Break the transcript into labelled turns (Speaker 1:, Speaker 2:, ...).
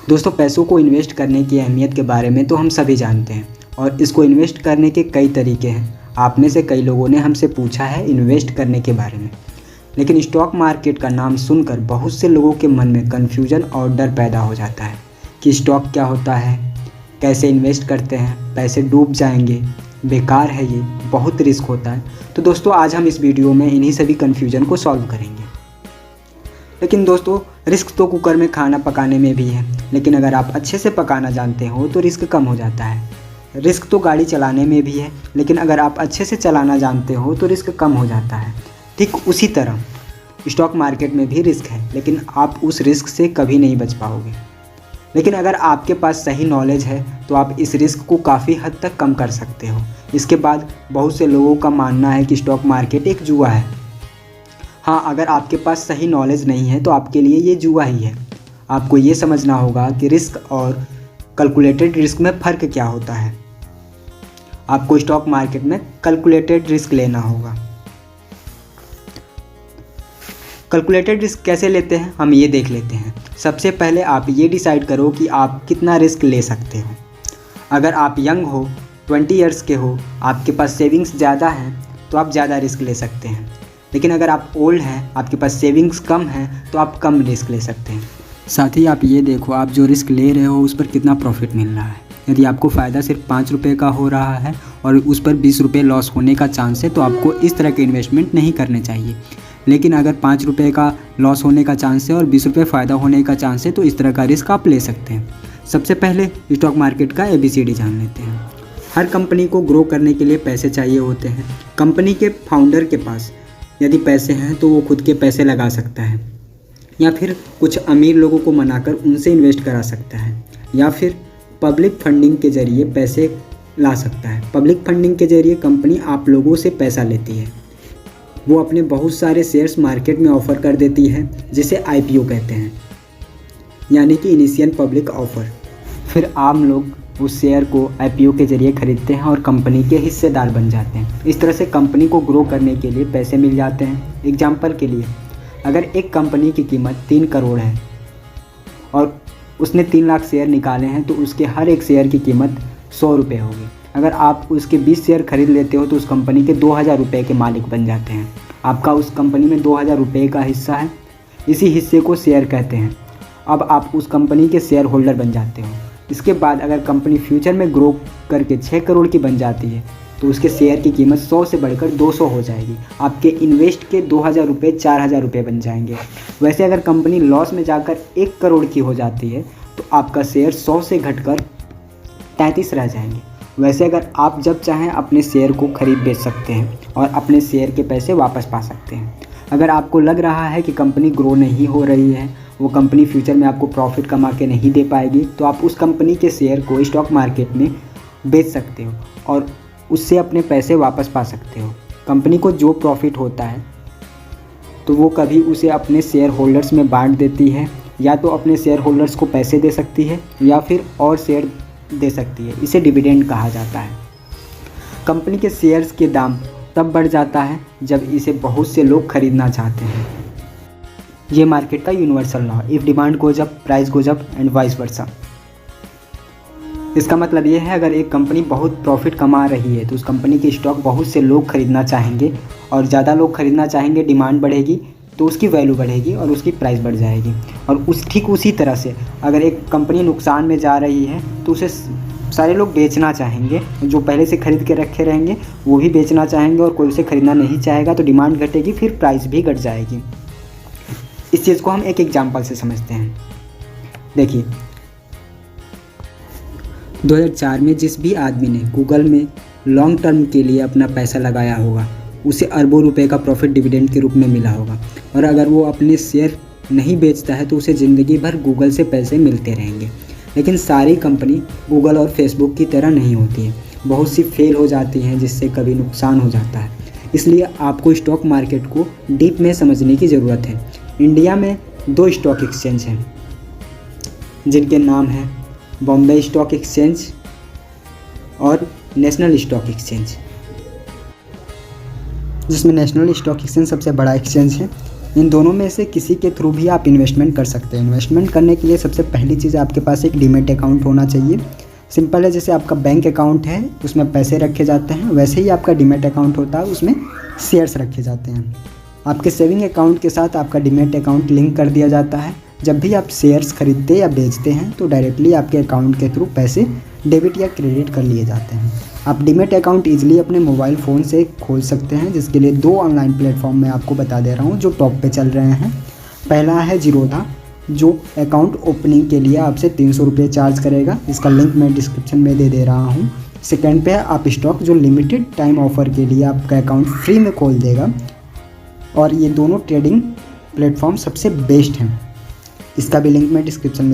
Speaker 1: दोस्तों, पैसों को इन्वेस्ट करने की अहमियत के बारे में तो हम सभी जानते हैं और इसको इन्वेस्ट करने के कई तरीके हैं। आप में से कई लोगों ने हमसे पूछा है इन्वेस्ट करने के बारे में, लेकिन स्टॉक मार्केट का नाम सुनकर बहुत से लोगों के मन में कन्फ्यूजन और डर पैदा हो जाता है कि स्टॉक क्या होता है, कैसे इन्वेस्ट करते हैं, पैसे डूब जाएंगे, बेकार है, ये बहुत रिस्क होता है। तो दोस्तों, आज हम इस वीडियो में इन्हीं सभी कन्फ्यूजन को सॉल्व करेंगे। लेकिन दोस्तों, रिस्क तो कुकर में खाना पकाने में भी है, लेकिन अगर आप अच्छे से पकाना जानते हो तो रिस्क कम हो जाता है। रिस्क तो गाड़ी चलाने में भी है, लेकिन अगर आप अच्छे से चलाना जानते हो तो रिस्क कम हो जाता है। ठीक उसी तरह स्टॉक मार्केट में भी रिस्क है, लेकिन आप उस रिस्क से कभी नहीं बच पाओगे। लेकिन अगर आपके पास सही नॉलेज है तो आप इस रिस्क को काफ़ी हद तक कम कर सकते हो। इसके बाद बहुत से लोगों का मानना है कि स्टॉक मार्केट एक जुआ है। हाँ, अगर आपके पास सही नॉलेज नहीं है तो आपके लिए ये जुआ ही है। आपको ये समझना होगा कि रिस्क और कैलकुलेटेड रिस्क में फ़र्क क्या होता है। आपको स्टॉक मार्केट में कैलकुलेटेड रिस्क लेना होगा। कैलकुलेटेड रिस्क कैसे लेते हैं, हम ये देख लेते हैं। सबसे पहले आप ये डिसाइड करो कि आप कितना रिस्क ले सकते हो। अगर आप यंग हो, 20 इयर्स के हो, आपके पास सेविंग्स ज़्यादा हैं तो आप ज़्यादा रिस्क ले सकते हैं। लेकिन अगर आप ओल्ड हैं, आपके पास सेविंग्स कम हैं, तो आप कम रिस्क ले सकते हैं। साथ ही आप ये देखो, आप जो रिस्क ले रहे हो उस पर कितना प्रॉफिट मिल रहा है। यदि आपको फ़ायदा सिर्फ 5 रुपये का हो रहा है और उस पर 20 रुपये लॉस होने का चांस है, तो आपको इस तरह के इन्वेस्टमेंट नहीं करने चाहिए। लेकिन अगर 5 रुपये का लॉस होने का चांस है और 20 रुपये फ़ायदा होने का चांस है, तो इस तरह का रिस्क आप ले सकते हैं। सबसे पहले स्टॉक मार्केट का ABCD जान लेते हैं। हर कंपनी को ग्रो करने के लिए पैसे चाहिए होते हैं। कंपनी के फाउंडर के पास यदि पैसे हैं तो वो खुद के पैसे लगा सकता है, या फिर कुछ अमीर लोगों को मनाकर उनसे इन्वेस्ट करा सकता है, या फिर पब्लिक फंडिंग के ज़रिए पैसे ला सकता है। पब्लिक फंडिंग के ज़रिए कंपनी आप लोगों से पैसा लेती है। वो अपने बहुत सारे शेयर्स मार्केट में ऑफ़र कर देती है, जिसे IPO कहते हैं, यानी कि इनिशियल पब्लिक ऑफ़र। फिर आम लोग उस शेयर को IPO के ज़रिए खरीदते हैं और कंपनी के हिस्सेदार बन जाते हैं। इस तरह से कंपनी को ग्रो करने के लिए पैसे मिल जाते हैं। एग्जाम्पल के लिए, अगर एक कंपनी की कीमत 3 करोड़ है और उसने 3 लाख शेयर निकाले हैं, तो उसके हर एक शेयर की कीमत 100 रुपये होगी। अगर आप उसके 20 शेयर खरीद लेते हो तो उस कंपनी के 2000 रुपये के मालिक बन जाते हैं। आपका उस कंपनी में 2000 रुपये का हिस्सा है। इसी हिस्से को शेयर कहते हैं। अब आप उस कंपनी के शेयर होल्डर बन जाते हो। इसके बाद अगर कंपनी फ्यूचर में ग्रो करके 6 करोड़ की बन जाती है, तो उसके शेयर की कीमत 100 से बढ़कर 200 हो जाएगी। आपके इन्वेस्ट के 2000 रुपये 4000 रुपये बन जाएंगे। वैसे अगर कंपनी लॉस में जाकर 1 करोड़ की हो जाती है, तो आपका शेयर 100 से घटकर 33 रह जाएंगे। वैसे अगर आप जब चाहें अपने शेयर को खरीद बेच सकते हैं और अपने शेयर के पैसे वापस पा सकते हैं। अगर आपको लग रहा है कि कंपनी ग्रो नहीं हो रही है, वो कंपनी फ्यूचर में आपको प्रॉफिट कमा के नहीं दे पाएगी, तो आप उस कंपनी के शेयर को स्टॉक मार्केट में बेच सकते हो और उससे अपने पैसे वापस पा सकते हो। कंपनी को जो प्रॉफिट होता है तो वो कभी उसे अपने शेयर होल्डर्स में बांट देती है, या तो अपने शेयर होल्डर्स को पैसे दे सकती है या फिर और शेयर दे सकती है। इसे डिविडेंड कहा जाता है। कंपनी के शेयर्स के दाम तब बढ़ जाता है जब इसे बहुत से लोग खरीदना चाहते हैं। ये मार्केट का universal law, if demand goes up price goes up and vice versa. इसका मतलब ये है, अगर एक कंपनी बहुत प्रॉफिट कमा रही है तो उस कंपनी की स्टॉक बहुत से लोग खरीदना चाहेंगे, और ज़्यादा लोग खरीदना चाहेंगे, डिमांड बढ़ेगी तो उसकी वैल्यू बढ़ेगी और उसकी प्राइस बढ़ जाएगी। और ठीक उसी तरह से अगर एक कंपनी नुकसान में जा रही है तो उसे सारे लोग बेचना चाहेंगे। जो पहले से खरीद के रखे रहेंगे वो भी बेचना चाहेंगे, और कोई उसे खरीदना नहीं चाहेगा तो डिमांड घटेगी, फिर प्राइस भी घट जाएगी। इस चीज़ को हम एक एग्जाम्पल से समझते हैं। देखिए, 2004 में जिस भी आदमी ने गूगल में लॉन्ग टर्म के लिए अपना पैसा लगाया होगा, उसे अरबों रुपए का प्रॉफिट डिविडेंड के रूप में मिला होगा। और अगर वो अपने शेयर नहीं बेचता है तो उसे ज़िंदगी भर गूगल से पैसे मिलते रहेंगे। लेकिन सारी कंपनी गूगल और फेसबुक की तरह नहीं होती है। बहुत सी फेल हो जाती हैं, जिससे कभी नुकसान हो जाता है। इसलिए आपको स्टॉक मार्केट को डीप में समझने की ज़रूरत है। इंडिया में 2 स्टॉक एक्सचेंज हैं, जिनके नाम हैं बॉम्बे स्टॉक एक्सचेंज और नेशनल स्टॉक एक्सचेंज, जिसमें नेशनल स्टॉक एक्सचेंज सबसे बड़ा एक्सचेंज है। इन दोनों में से किसी के थ्रू भी आप इन्वेस्टमेंट कर सकते हैं। इन्वेस्टमेंट करने के लिए सबसे पहली चीज़ आपके पास एक डीमैट अकाउंट होना चाहिए। सिंपल है, जैसे आपका बैंक अकाउंट है उसमें पैसे रखे जाते हैं, वैसे ही आपका डीमैट अकाउंट होता है, उसमें शेयर्स रखे जाते हैं। आपके सेविंग अकाउंट के साथ आपका डीमैट अकाउंट लिंक कर दिया जाता है। जब भी आप शेयर्स खरीदते या बेचते हैं तो डायरेक्टली आपके अकाउंट के थ्रू पैसे डेबिट या क्रेडिट कर लिए जाते हैं। आप डीमैट अकाउंट ईजिली अपने मोबाइल फ़ोन से खोल सकते हैं, जिसके लिए 2 ऑनलाइन प्लेटफॉर्म मैं आपको बता दे रहा हूँ जो टॉप पे चल रहे हैं। पहला है जीरोधा, जो अकाउंट ओपनिंग के लिए आपसे 300 रुपये चार्ज करेगा। इसका लिंक मैं डिस्क्रिप्शन में दे रहा हूँ। सेकेंड पे है आप स्टॉक, जो लिमिटेड टाइम ऑफर के लिए आपका अकाउंट फ्री में खोल देगा। और ये दोनों ट्रेडिंग प्लेटफॉर्म सबसे बेस्ट हैं। इसका भी लिंक मैं डिस्क्रिप्शन में